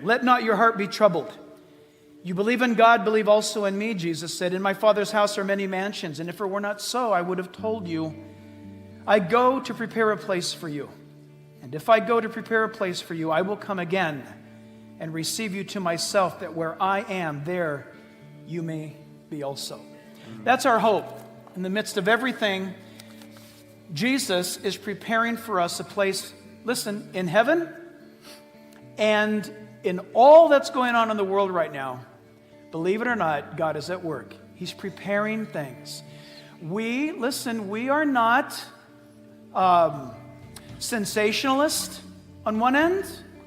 let not your heart be troubled. You believe in God, believe also in me, Jesus said. In my Father's house are many mansions, and if it were not so, I would have told you. I go to prepare a place for you. And if I go to prepare a place for you, I will come again and receive you to myself, that where I am, there you may be also. That's our hope. In the midst of everything, Jesus is preparing for us a place, listen, in heaven and in all that's going on in the world right now. Believe it or not, God is at work. He's preparing things. We are not sensationalists on one end,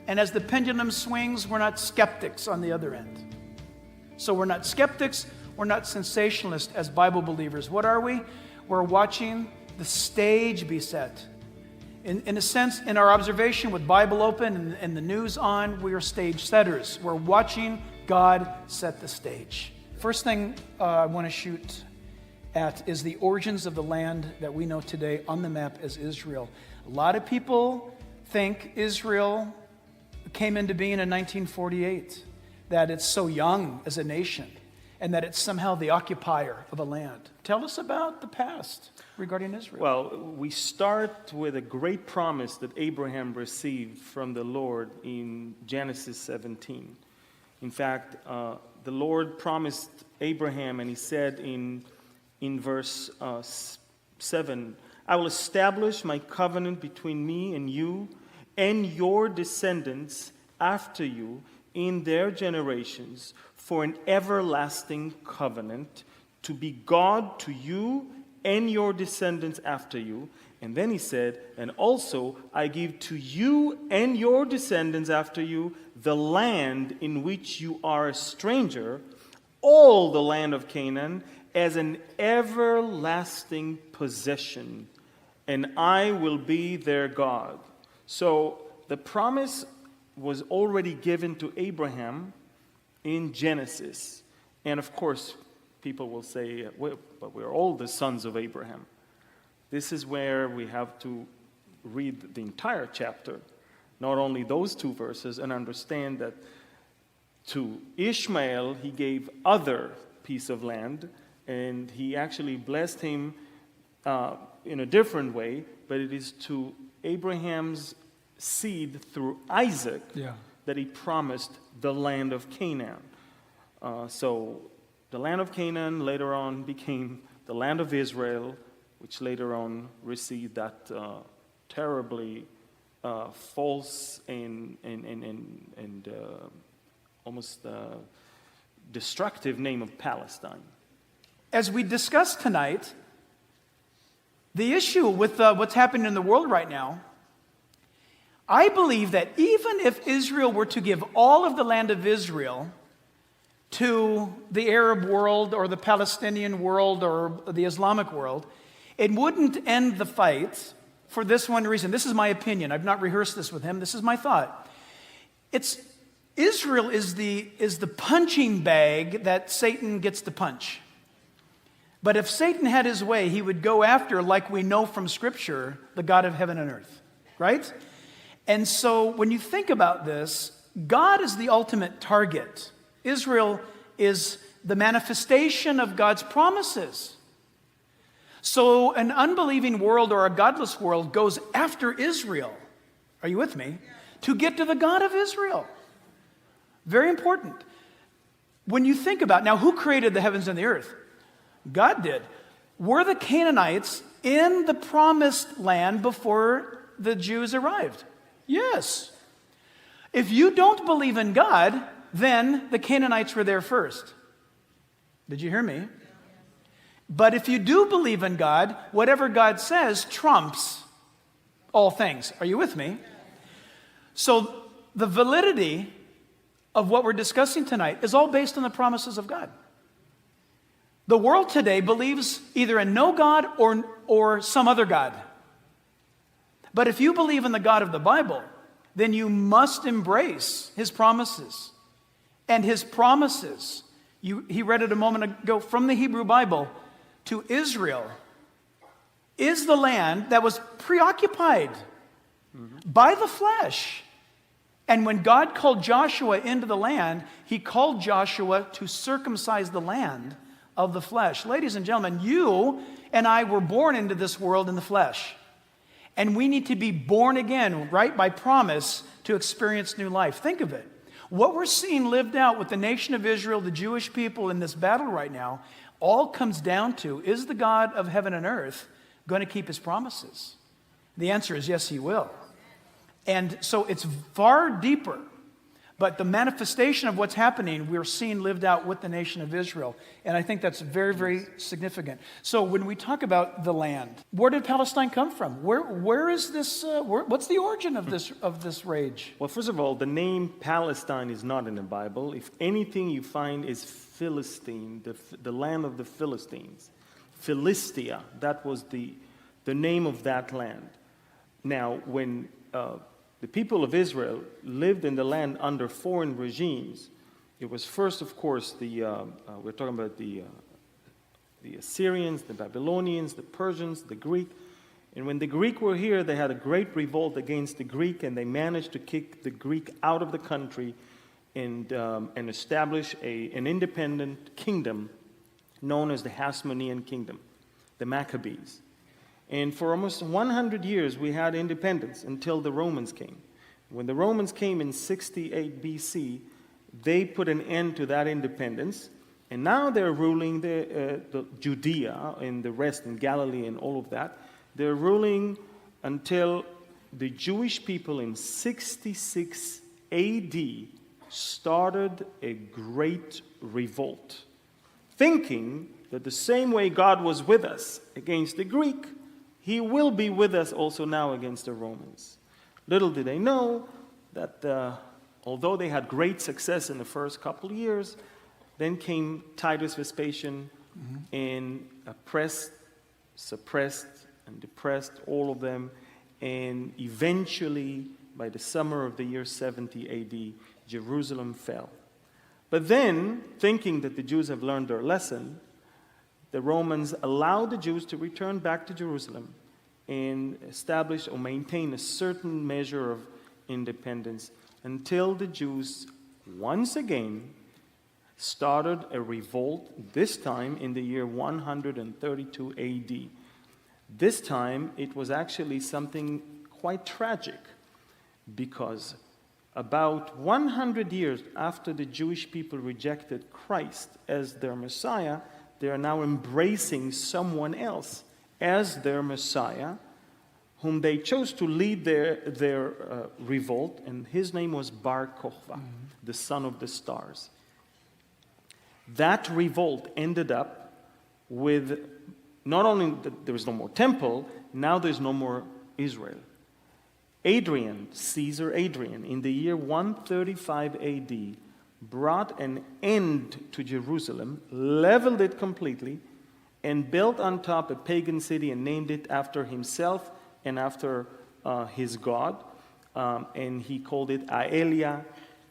and as the pendulum swings, we're not skeptics on the other end. So we're not skeptics, we're not sensationalists as Bible believers. What are we? We're watching the stage be set. In a sense, in our observation with Bible open and the news on, we are stage setters. We're watching God set the stage. First thing I want to shoot at is the origins of the land that we know today on the map as Israel. A lot of people think Israel came into being in 1948, that it's so young as a nation, and that it's somehow the occupier of a land. Tell us about the past regarding Israel. Well, we start with a great promise that Abraham received from the Lord in Genesis 17. In fact, the Lord promised Abraham, and he said in verse 7, I will establish my covenant between me and you and your descendants after you in their generations for an everlasting covenant to be God to you and your descendants after you. And then he said, and also I give to you and your descendants after you the land in which you are a stranger, all the land of Canaan, as an everlasting possession, and I will be their God. So the promise was already given to Abraham in Genesis. And of course, people will say, well, but we're all the sons of Abraham. This is where we have to read the entire chapter, not only those two verses, and understand that to Ishmael he gave other piece of land, and he actually blessed him in a different way, but it is to Abraham's seed through Isaac that he promised the land of Canaan. So the land of Canaan later on became the land of Israel, which later on received that terribly false and almost destructive name of Palestine. As we discussed tonight, the issue with what's happening in the world right now, I believe that even if Israel were to give all of the land of Israel to the Arab world or the Palestinian world or the Islamic world, it wouldn't end the fight for this one reason. This is my opinion. I've not rehearsed this with him. This is my thought. Israel is the punching bag that Satan gets to punch. But if Satan had his way, he would go after, like we know from Scripture, the God of heaven and earth, right? And so when you think about this, God is the ultimate target. Israel is the manifestation of God's promises. So an unbelieving world or a godless world goes after Israel. Are you with me? To get to the God of Israel. Very important. When you think about, now who created the heavens and the earth? God did. Were the Canaanites in the promised land before the Jews arrived? Yes. If you don't believe in God, then the Canaanites were there first. Did you hear me? But if you do believe in God, whatever God says trumps all things. Are you with me? So the validity of what we're discussing tonight is all based on the promises of God. The world today believes either in no God or some other God. But if you believe in the God of the Bible, then you must embrace His promises. And His promises, he read it a moment ago from the Hebrew Bible, to Israel is the land that was preoccupied by the flesh. And when God called Joshua into the land, he called Joshua to circumcise the land of the flesh. Ladies and gentlemen, you and I were born into this world in the flesh. And we need to be born again, right, by promise to experience new life. Think of it. What we're seeing lived out with the nation of Israel, the Jewish people in this battle right now, all comes down to, is the God of heaven and earth going to keep his promises? The answer is yes, he will. And so it's far deeper. But the manifestation of what's happening, we're seeing lived out with the nation of Israel. And I think that's very, very significant. So when we talk about the land, where did Palestine come from? Where is this, what's the origin of this rage? Well, first of all, the name Palestine is not in the Bible. If anything you find is Philistine, the land of the Philistines. Philistia, that was the name of that land. Now, when the people of Israel lived in the land under foreign regimes, it was first, of course, we're talking about the Assyrians, the Babylonians, the Persians, the Greek. And when the Greek were here, they had a great revolt against the Greek, and they managed to kick the Greek out of the country and establish an independent kingdom known as the Hasmonean Kingdom, the Maccabees. And for almost 100 years, we had independence until the Romans came. When the Romans came in 68 BC, they put an end to that independence, and now they're ruling the Judea and the rest in Galilee and all of that. They're ruling until the Jewish people in 66 AD started a great revolt, thinking that the same way God was with us against the Greek, he will be with us also now against the Romans. Little did they know that although they had great success in the first couple of years, then came Titus Vespasian and oppressed, suppressed, and depressed all of them. And eventually, by the summer of the year 70 AD, Jerusalem fell. But then, thinking that the Jews have learned their lesson, the Romans allowed the Jews to return back to Jerusalem and establish or maintain a certain measure of independence until the Jews once again started a revolt, this time in the year 132 AD. This time it was actually something quite tragic, because about 100 years after the Jewish people rejected Christ as their Messiah, they are now embracing someone else as their Messiah, whom they chose to lead their revolt, and his name was Bar Kokhba, the son of the stars. That revolt ended up with not only that there was no more temple, now there's no more Israel. Caesar Adrian, in the year 135 AD, brought an end to Jerusalem, leveled it completely, and built on top a pagan city and named it after himself and after his god. And he called it Aelia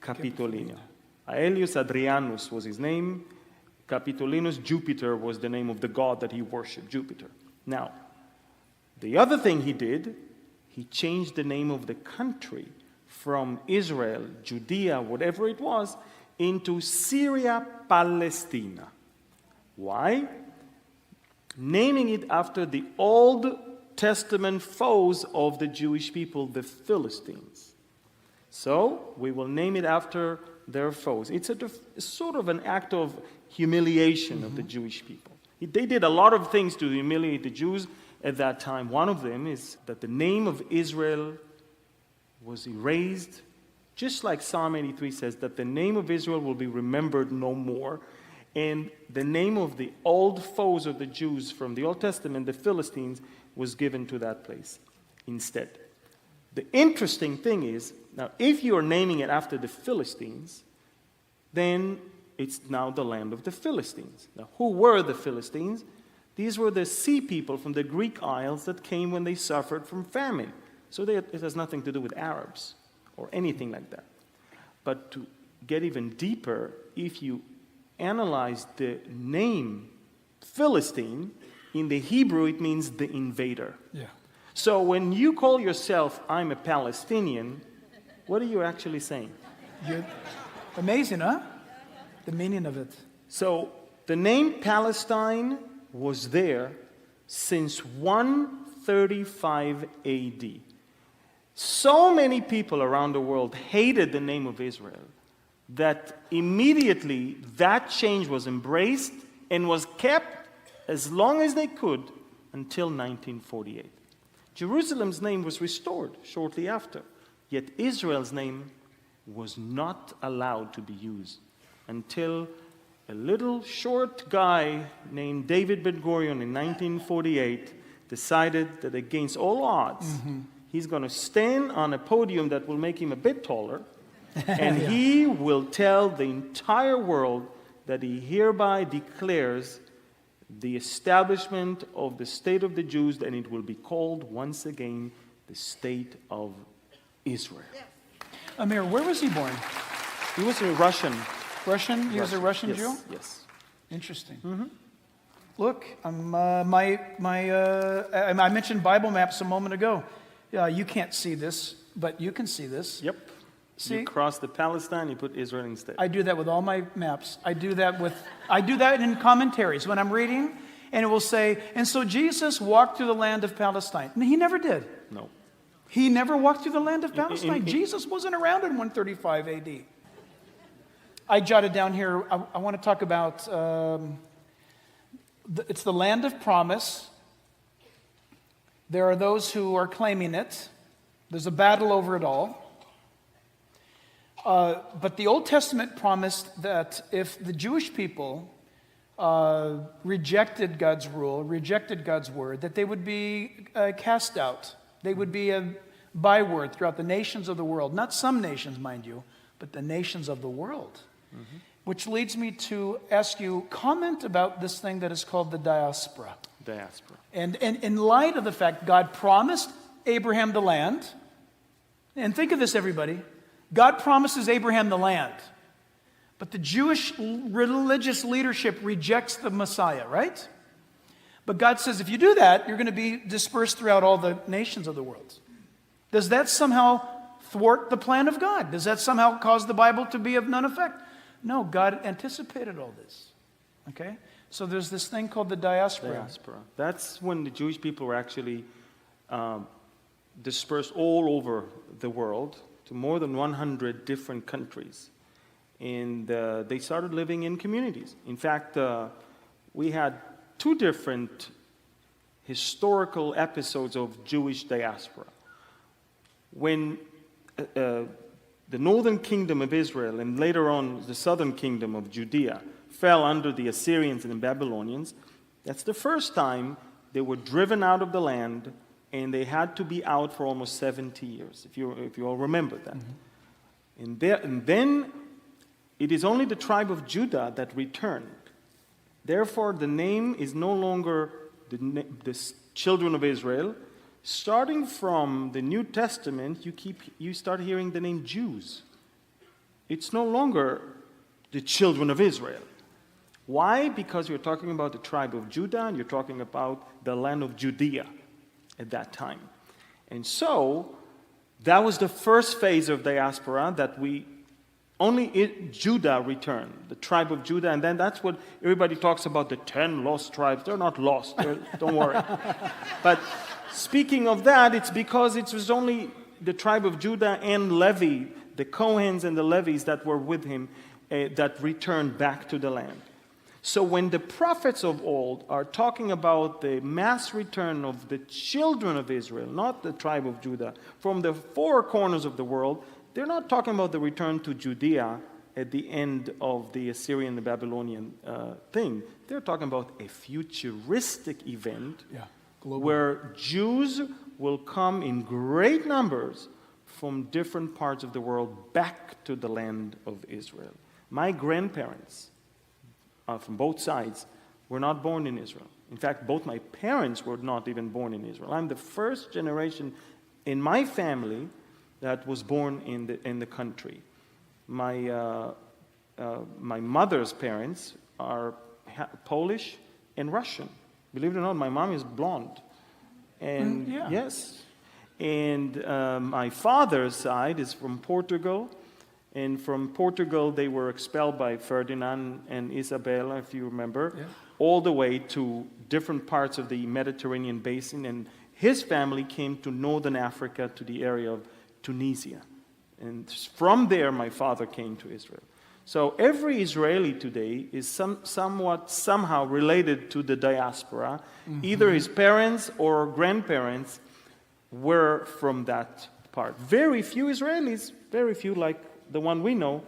Capitolina. Aelius Adrianus was his name. Capitolinus, Jupiter, was the name of the god that he worshipped, Jupiter. Now, the other thing he did, he changed the name of the country from Israel, Judea, whatever it was, into Syria Palestina. Why? Naming it after the Old Testament foes of the Jewish people, the Philistines. So, we will name it after their foes. It's sort of an act of humiliation of the Jewish people. They did a lot of things to humiliate the Jews at that time. One of them is that the name of Israel was erased, just like Psalm 83 says, that the name of Israel will be remembered no more. And the name of the old foes of the Jews from the Old Testament, the Philistines, was given to that place instead. The interesting thing is, now if you are naming it after the Philistines, then it's now the land of the Philistines. Now, who were the Philistines? These were the sea people from the Greek Isles that came when they suffered from famine. So it has nothing to do with Arabs or anything like that. But to get even deeper, if you analyze the name Philistine, in the Hebrew it means the invader. Yeah. So when you call yourself, I'm a Palestinian, What are you actually saying? Amazing, huh? The meaning of it. So the name Palestine was there since 135 AD. So many people around the world hated the name of Israel that immediately that change was embraced and was kept as long as they could until 1948. Jerusalem's name was restored shortly after, yet Israel's name was not allowed to be used until a little short guy named David Ben-Gurion in 1948 decided that against all odds, he's going to stand on a podium that will make him a bit taller, and he will tell the entire world that he hereby declares the establishment of the state of the Jews, and it will be called once again the state of Israel. Amir, where was he born? He was a Russian. Russian? He was a Russian Yes, Jew? yes. Interesting. Look, I mentioned Bible maps a moment ago. You can't see this, but you can see this. Yep. See? You cross the Palestine, you put Israel instead. I do that with all my maps. I do that in commentaries when I'm reading, and it will say, and so Jesus walked through the land of Palestine. And he never did. No. He never walked through the land of Palestine. Jesus wasn't around in 135 AD. I jotted down here, I want to talk about, it's the land of promise. There are those who are claiming it. There's a battle over it all. But the Old Testament promised that if the Jewish people rejected God's rule, rejected God's word, that they would be cast out. They would be a byword throughout the nations of the world. Not some nations, mind you, but the nations of the world. Which leads me to ask you, comment about this thing that is called the diaspora. Diaspora. And in light of the fact God promised Abraham the land, and think of this, everybody, God promises Abraham the land, but the Jewish religious leadership rejects the Messiah, right? But God says, if you do that, you're going to be dispersed throughout all the nations of the world. Does that somehow thwart the plan of God? Does that somehow cause the Bible to be of none effect? No, God anticipated all this. Okay? So there's this thing called the diaspora. Diaspora. That's when the Jewish people were actually dispersed all over the world to more than 100 different countries. And they started living in communities. In fact, we had two different historical episodes of Jewish diaspora. When the northern kingdom of Israel and later on the southern kingdom of Judea fell under the Assyrians and the Babylonians, that's the first time they were driven out of the land, and they had to be out for almost 70 years, if you all remember that. And then it is only the tribe of Judah that returned. Therefore, the name is no longer the children of Israel. Starting from the New Testament, you start hearing the name Jews. It's no longer the children of Israel. Why? Because you're talking about the tribe of Judah, and you're talking about the land of Judea at that time. And so, that was the first phase of diaspora that Judah returned, the tribe of Judah, and then that's what everybody talks about, the 10 lost tribes. They're not lost, don't worry. But speaking of that, it's because it was only the tribe of Judah and Levi, the Kohens and the Levites that were with him, that returned back to the land. So when the prophets of old are talking about the mass return of the children of Israel, not the tribe of Judah, from the four corners of the world, they're not talking about the return to Judea at the end of the Assyrian and Babylonian thing. They're talking about a futuristic event where Jews will come in great numbers from different parts of the world back to the land of Israel. My grandparents, from both sides, were not born in Israel. In fact, both my parents were not even born in Israel. I'm the first generation in my family that was born in the country. My mother's parents are Polish and Russian. Believe it or not, my mom is blonde. And yes. And my father's side is from Portugal. And from Portugal, they were expelled by Ferdinand and Isabella, if you remember, all the way to different parts of the Mediterranean basin. And his family came to northern Africa, to the area of Tunisia. And from there, my father came to Israel. So every Israeli today is somehow related to the diaspora. Either his parents or grandparents were from that part. Very few Israelis, very few like the one we know,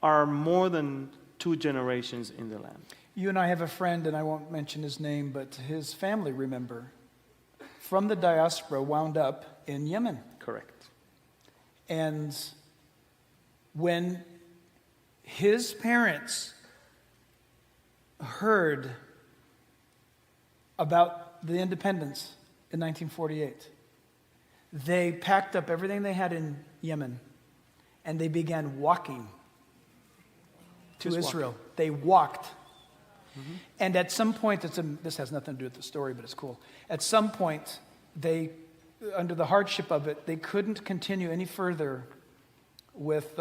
are more than 2 generations in the land. You and I have a friend, and I won't mention his name, but his family, remember, from the diaspora wound up in Yemen. Correct. And when his parents heard about the independence in 1948, they packed up everything they had in Yemen and they began walking to Israel. Walking. They walked. And at some point, this has nothing to do with the story, but it's cool. At some point, they, under the hardship of it, they couldn't continue any further with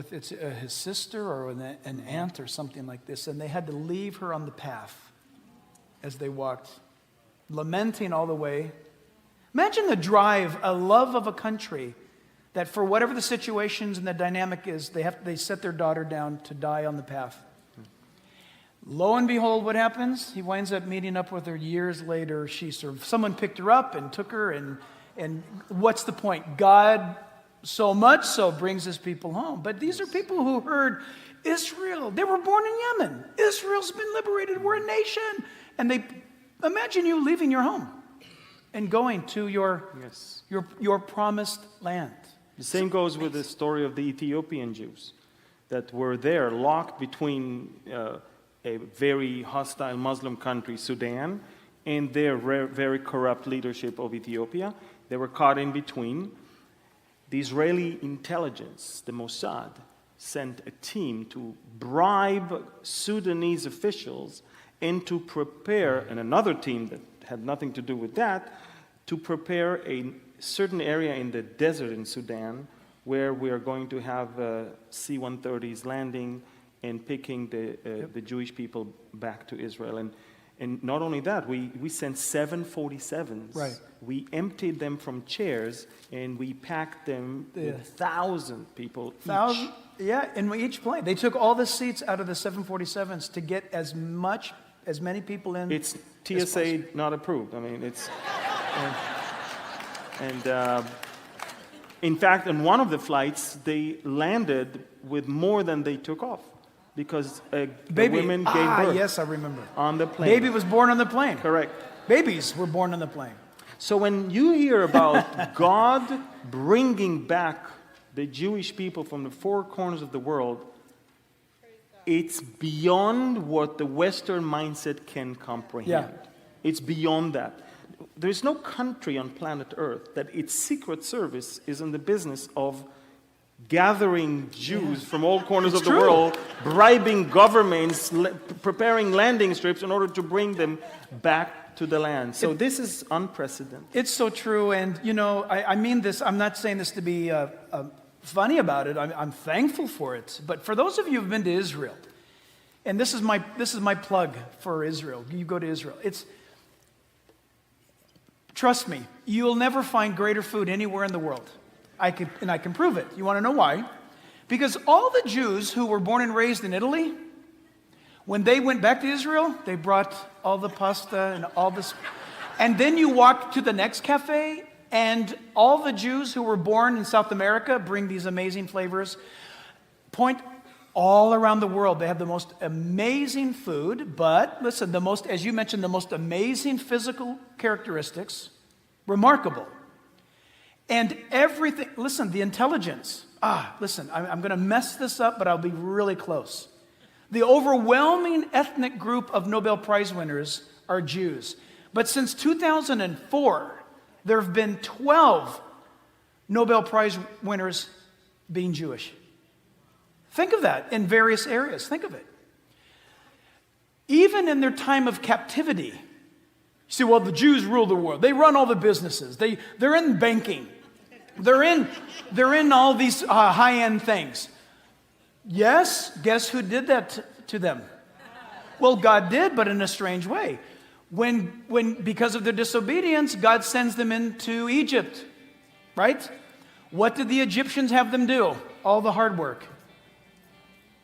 his sister or an aunt or something like this, and they had to leave her on the path as they walked, lamenting all the way. Imagine the drive, a love of a country that for whatever the situations and the dynamic is, they set their daughter down to die on the path. Lo and behold, what happens? He winds up meeting up with her years later. Someone picked her up and took her, and what's the point? God so much so brings his people home. But these are people who heard Israel. They were born in Yemen. Israel's been liberated. We're a nation. And they imagine you leaving your home and going to your promised land. The same goes with the story of the Ethiopian Jews that were there, locked between a very hostile Muslim country, Sudan, and their very corrupt leadership of Ethiopia. They were caught in between. The Israeli intelligence, the Mossad, sent a team to bribe Sudanese officials and to prepare, and another team that had nothing to do with that, to prepare a certain area in the desert in Sudan where we are going to have C-130s landing and picking the Jewish people back to Israel. And not only that, we sent 747s. Right. We emptied them from chairs and we packed them with 1,000 people each. Yeah, in each plane. They took all the seats out of the 747s to get as many people in. It's TSA not approved. I mean, it's... in fact, on one of the flights, they landed with more than they took off because the women gave birth. Yes, I remember. On the plane. Baby was born on the plane. Correct. Babies were born on the plane. So when you hear about God bringing back the Jewish people from the 4 corners of the world, it's beyond what the Western mindset can comprehend. Yeah. It's beyond that. There's no country on planet Earth that its secret service is in the business of gathering Jews from all corners of the world, bribing governments, preparing landing strips in order to bring them back to the land. So this is unprecedented. It's so true, and I mean this. I'm not saying this to be funny about it. I'm thankful for it. But for those of you who've been to Israel, and this is my plug for Israel. You go to Israel. Trust me, you'll never find greater food anywhere in the world. I can prove it. You want to know why? Because all the Jews who were born and raised in Italy, when they went back to Israel, they brought all the pasta and all this. And then you walk to the next cafe, and all the Jews who were born in South America bring these amazing flavors. Point all around the world, they have the most amazing food, but listen, as you mentioned, the most amazing physical characteristics, remarkable. And everything, listen, the intelligence. Listen, I'm going to mess this up, but I'll be really close. The overwhelming ethnic group of Nobel Prize winners are Jews. But since 2004, there have been 12 Nobel Prize winners being Jewish. Think of that in various areas. Think of it. Even in their time of captivity, see, well, the Jews rule the world. They run all the businesses. They're in banking. They're in all these high-end things. Yes, guess who did that to them? Well, God did, but in a strange way. When because of their disobedience, God sends them into Egypt, right? What did the Egyptians have them do? All the hard work.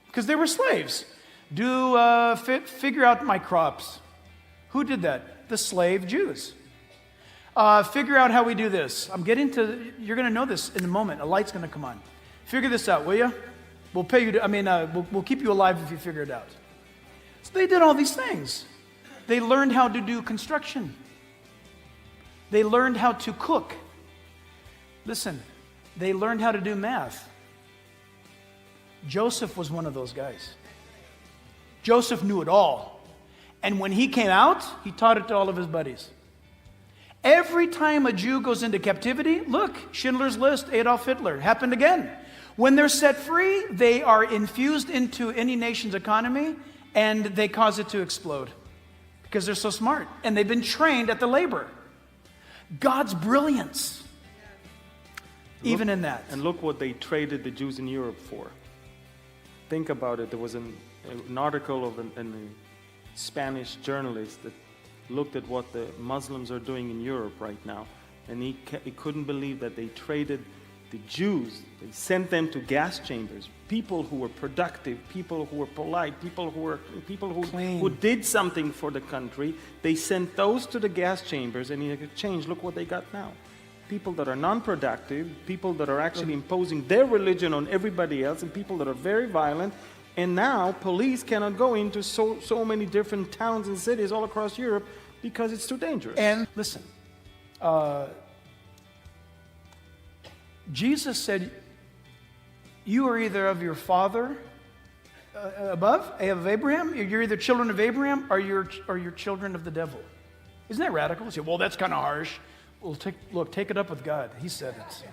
Because they were slaves. Figure out my crops. Who did that? The slave Jews. Figure out how we do this. You're going to know this in a moment. A light's going to come on. Figure this out, will you? We'll pay you we'll keep you alive if you figure it out. So they did all these things. They learned how to do construction. They learned how to cook. Listen, they learned how to do math. Joseph was one of those guys. Joseph knew it all. And when he came out, he taught it to all of his buddies. Every time a Jew goes into captivity, look, Schindler's List, Adolf Hitler, happened again. When they're set free, they are infused into any nation's economy and they cause it to explode because they're so smart and they've been trained at the labor. God's brilliance, even in that. And look what they traded the Jews in Europe for. Think about it. There was an article of a Spanish journalist that looked at what the Muslims are doing in Europe right now, and he couldn't believe that they traded the Jews. They sent them to gas chambers. People who were productive, people who were polite, people who did something for the country. They sent those to the gas chambers, and in exchange, look what they got now. People that are non-productive, people that are actually imposing their religion on everybody else, and people that are very violent. And now police cannot go into so many different towns and cities all across Europe because it's too dangerous. And listen, Jesus said, you are either of your father above, of Abraham, you're either children of Abraham or you're children of the devil. Isn't that radical? You say, well, that's kind of harsh. Well, take it up with God. He said it.